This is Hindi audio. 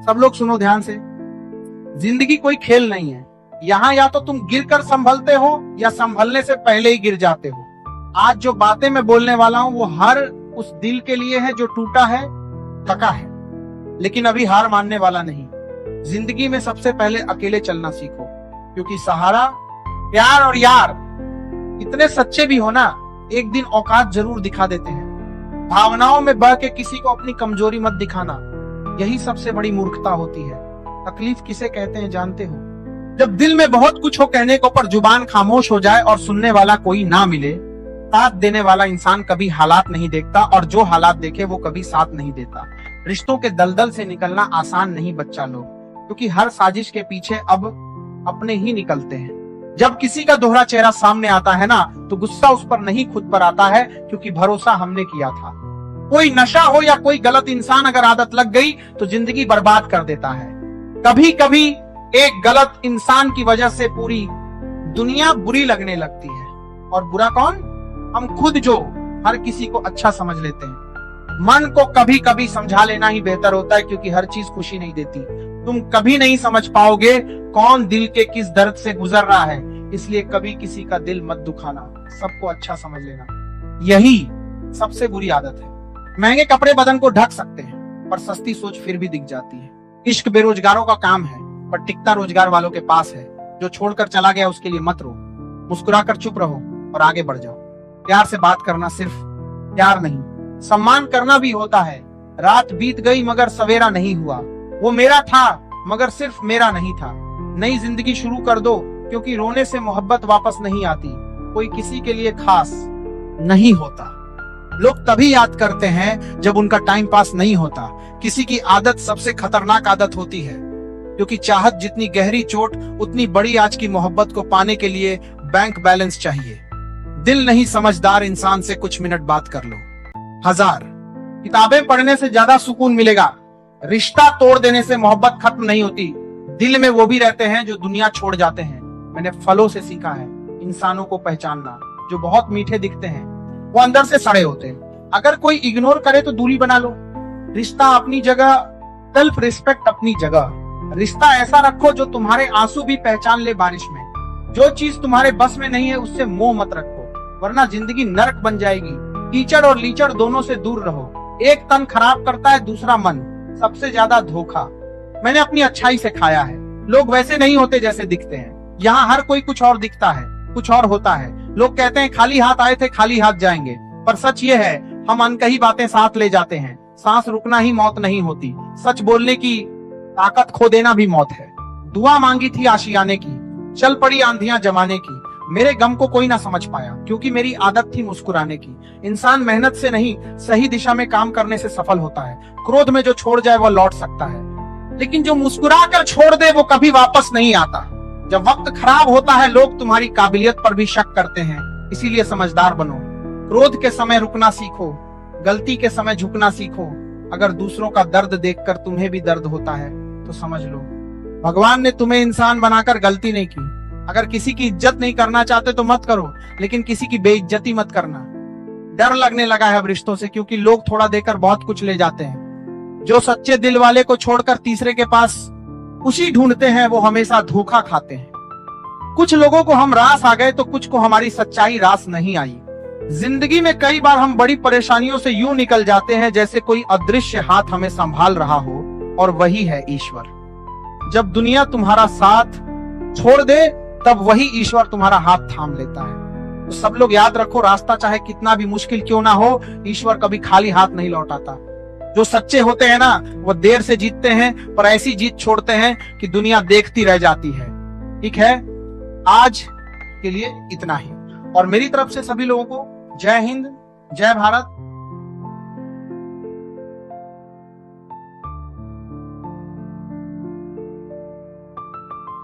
सब लोग सुनो ध्यान से, जिंदगी कोई खेल नहीं है। यहाँ या तो तुम गिरकर संभलते हो या संभलने से पहले ही गिर जाते हो। आज जो बातें मैं बोलने वाला हूं वो हर उस दिल के लिए है जो टूटा है, थका है, लेकिन अभी हार मानने वाला नहीं। जिंदगी में सबसे पहले अकेले चलना सीखो, क्योंकि सहारा, प्यार और यार इतने सच्चे भी हो ना, एक दिन औकात जरूर दिखा देते हैं। भावनाओं में बह के किसी को अपनी कमजोरी मत दिखाना, यही सबसे बड़ी मूर्खता होती है। तकलीफ किसे कहते हैं जानते हो? जब दिल में बहुत कुछ हो कहने को पर जुबान खामोश हो जाए और सुनने वाला कोई ना मिले। साथ देने वाला इंसान कभी हालात नहीं देखता, और जो हालात देखे वो कभी साथ नहीं देता। रिश्तों के दलदल से निकलना आसान नहीं बच्चा लोग, क्योंकि हर साजिश के पीछे अब अपने ही निकलते हैं। जब किसी का दोहरा चेहरा सामने आता है ना, तो गुस्सा उस पर नहीं खुद पर आता है, क्योंकि भरोसा हमने किया था। कोई नशा हो या कोई गलत इंसान अगर आदत लग गई तो जिंदगी बर्बाद कर देता है। कभी कभी एक गलत इंसान की वजह से पूरी दुनिया बुरी लगने लगती है। और बुरा कौन? हम खुद, जो हर किसी को अच्छा समझ लेते हैं। मन को कभी कभी समझा लेना ही बेहतर होता है, क्योंकि हर चीज खुशी नहीं देती। तुम कभी नहीं समझ पाओगे कौन दिल के किस दर्द से गुजर रहा है, इसलिए कभी किसी का दिल मत दुखाना, सबको अच्छा समझ लेना। यही सबसे बुरी आदत है। महंगे कपड़े बदन को ढक सकते हैं, पर सस्ती सोच फिर भी दिख जाती है। इश्क बेरोजगारों का काम है, पर टिकता रोजगार वालों के पास है। जो छोड़कर चला गया उसके लिए मत रो, मुस्कुराकर चुप रहो और आगे बढ़ जाओ। प्यार से बात करना सिर्फ प्यार नहीं, सम्मान करना भी होता है। रात बीत गई मगर सवेरा नहीं हुआ, वो मेरा था मगर सिर्फ मेरा नहीं था। नई जिंदगी शुरू कर दो, क्योंकि रोने से मोहब्बत वापस नहीं आती। कोई किसी के लिए खास नहीं होता। लोग तभी याद करते हैं जब उनका टाइम पास नहीं होता। किसी की आदत सबसे खतरनाक आदत होती है, क्योंकि चाहत जितनी गहरी चोट उतनी बड़ी आज की मोहब्बत को पाने के लिए बैंक बैलेंस चाहिए। दिल नहीं समझदार इंसान से कुछ मिनट बात कर लो। 1000 किताबें पढ़ने से ज्यादा सुकून मिलेगा। रिश्ता तोड़ देने से मोहब्बत खत्म नहीं होती। दिल में वो भी रहते हैं जो दुनिया छोड़ जाते हैं। मैंने फलों से सीखा है इंसानों को पहचानना। जो बहुत मीठे दिखते हैं वो अंदर से सड़े होते हैं। अगर कोई इग्नोर करे तो दूरी बना लो। रिश्ता अपनी जगह, सेल्फ रिस्पेक्ट अपनी जगह। रिश्ता ऐसा रखो जो तुम्हारे आंसू भी पहचान ले बारिश में। जो चीज तुम्हारे बस में नहीं है उससे मोह मत रखो, वरना जिंदगी नरक बन जाएगी। कीचड़ और लीचड़ दोनों से दूर रहो। एक तन खराब करता है, दूसरा मन। सबसे ज्यादा धोखा मैंने अपनी अच्छाई से खाया है। लोग वैसे नहीं होते जैसे दिखते हैं। यहाँ हर कोई कुछ और दिखता है, कुछ और होता है। लोग कहते हैं खाली हाथ आए थे खाली हाथ जाएंगे, पर सच ये है हम अनकही बातें साथ ले जाते हैं। सांस रुकना ही मौत नहीं होती, सच बोलने की ताकत खो देना भी मौत है। दुआ मांगी थी आशियाने की, चल पड़ी आंधियां जमाने की। मेरे गम को कोई ना समझ पाया, क्योंकि मेरी आदत थी मुस्कुराने की। इंसान मेहनत से नहीं, सही दिशा में काम करने से सफल होता है। क्रोध में जो छोड़ जाए वो लौट सकता है, लेकिन जो मुस्कुरा कर छोड़ दे वो कभी वापस नहीं आता। जब वक्त खराब होता है लोग तुम्हारी काबिलियत पर भी शक करते हैं, इसीलिए समझदार बनो। क्रोध के समय रुकना सीखो, गलती के समय झुकना सीखो। अगर दूसरों का दर्द देखकर तुम्हें भी दर्द होता है तो समझ लो भगवान ने तुम्हें इंसान बनाकर गलती नहीं की। अगर किसी की इज्जत नहीं करना चाहते तो मत करो, लेकिन किसी की बेइज्जती मत करना। डर लगने लगा है अब रिश्तों से, क्योंकि लोग थोड़ा देकर बहुत कुछ ले जाते हैं। जो सच्चे दिल वाले को छोड़कर तीसरे के पास खुशी ढूंढते हैं वो हमेशा धोखा खाते हैं। कुछ लोगों को हम रास आ गए तो कुछ को हमारी सच्चाई रास नहीं आई। जिंदगी में कई बार हम बड़ी परेशानियों से यूं निकल जाते हैं जैसे कोई अदृश्य हाथ हमें संभाल रहा हो, और वही है ईश्वर। जब दुनिया तुम्हारा साथ छोड़ दे तब वही ईश्वर तुम्हारा हाथ थाम लेता है। तो सब लोग याद रखो, रास्ता चाहे कितना भी मुश्किल क्यों ना हो, ईश्वर कभी खाली हाथ नहीं लौटाता। जो सच्चे होते हैं ना वो देर से जीतते हैं, पर ऐसी जीत छोड़ते हैं कि दुनिया देखती रह जाती है। ठीक है, आज के लिए इतना ही। और मेरी तरफ से सभी लोगों को जय हिंद, जय भारत,